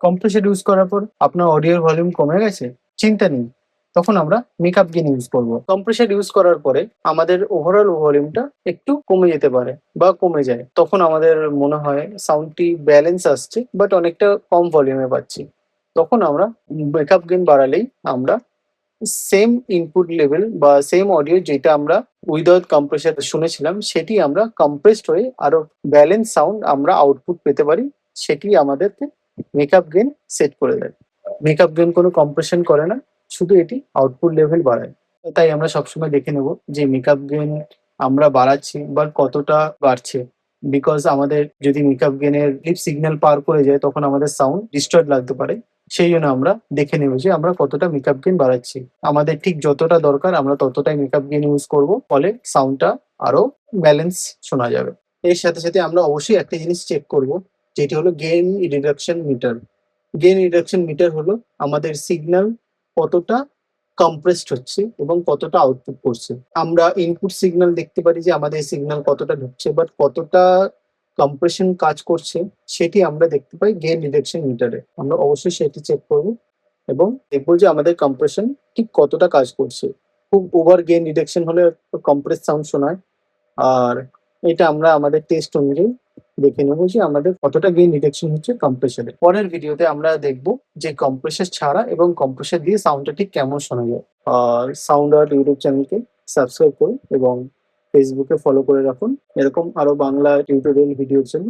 Compressor use করার পর আপনার অডিওর ভলিউম কমে গেছে, চিন্তা নেই, তখন আমরা মেকআপ গেইন ইউজ করব। কম্প্রেসর ইউজ করার পরে আমাদের ওভারঅল ভলিউমটা একটু কমে যেতে পারে বা কমে যায়, তখন আমাদের মনে হয় সাউন্ডটি ব্যালেন্স আসছে বাট অনেকটা কম ভলিউমে পাচ্ছি। তখন আমরা মেকআপ গেইন বাড়ালেই আমরা সেম ইনপুট লেভেল বা সেম অডিও যেটা আমরা উইদাউট কম্প্রেসর শুনেছিলাম, সেটি আমরা কম্প্রেসড হয়ে আরো ব্যালেন্স সাউন্ড আমরা আউটপুট পেতে পারি। সেটি আমাদেরকে মেকআপ গেইন সেট করে দেয়। মেকআপ গেইন কোনো কম্প্রেশন করে না, শুধু এটি আউটপুট লেভেল বাড়ায়। তাই আমরা সবসময় দেখে নেব যে মেকআপ গেইন আমরা বাড়াচ্ছি বা কতটা বাড়ছে। বিকজ আমাদের যদি মেকআপ গেইনের লিপ সিগন্যাল পার করে যায় তখন আমাদের সাউন্ড ডিস্টর্ট লাগতে পারে। সেই জন্য আমরা দেখে নেব যে আমরা কতটা মেকআপ গেইন বাড়াচ্ছি। আমাদের ঠিক যতটা দরকার আমরা ততটাই মেকআপ গেইন ইউজ করব, ফলে সাউন্ডটা আরো ব্যালেন্স শোনা যাবে। এর সাথে সাথে আমরা অবশ্যই একটা জিনিস চেক করব, যেটি হলো gain reduction meter. Gain reduction meter হলো আমাদের সিগন্যাল কতটা কম্প্রেসড হচ্ছে এবং কতটা আউটপুট করছে। আমরা ইনপুট সিগন্যাল দেখতে পারি যে আমাদের সিগন্যাল কতটা ঢুকছে, বাট কতটা কম্প্রেশন কাজ করছে সেটি আমরা দেখতে পাই গেইন রিডাকশন মিটারে। আমরা অবশ্যই সেটি চেক করব এবং দেখবো যে আমাদের কম্প্রেশন ঠিক কতটা কাজ করছে। খুব ওভার গেইন রিডাকশন হলে কম্প্রেস সাউন্ড শোনায়। আর এটা আমরা আমাদের টেস্ট অনুযায়ী দেখে নেবো যে আমাদের কতটা গেইন রিডাকশন হচ্ছে কম্প্রেসরে। পরের ভিডিওতে আমরা দেখবো যে কম্প্রেসর ছাড়া এবং কম্প্রেসর দিয়ে সাউন্ডটা ঠিক কেমন শোনা যায়। আর সাউন্ড আর্ট ইউটিউব চ্যানেলকে সাবস্ক্রাইব করুন এবং ফেসবুকে ফলো করে রাখুন এরকম আরো বাংলা টিউটোরিয়াল ভিডিওর জন্য।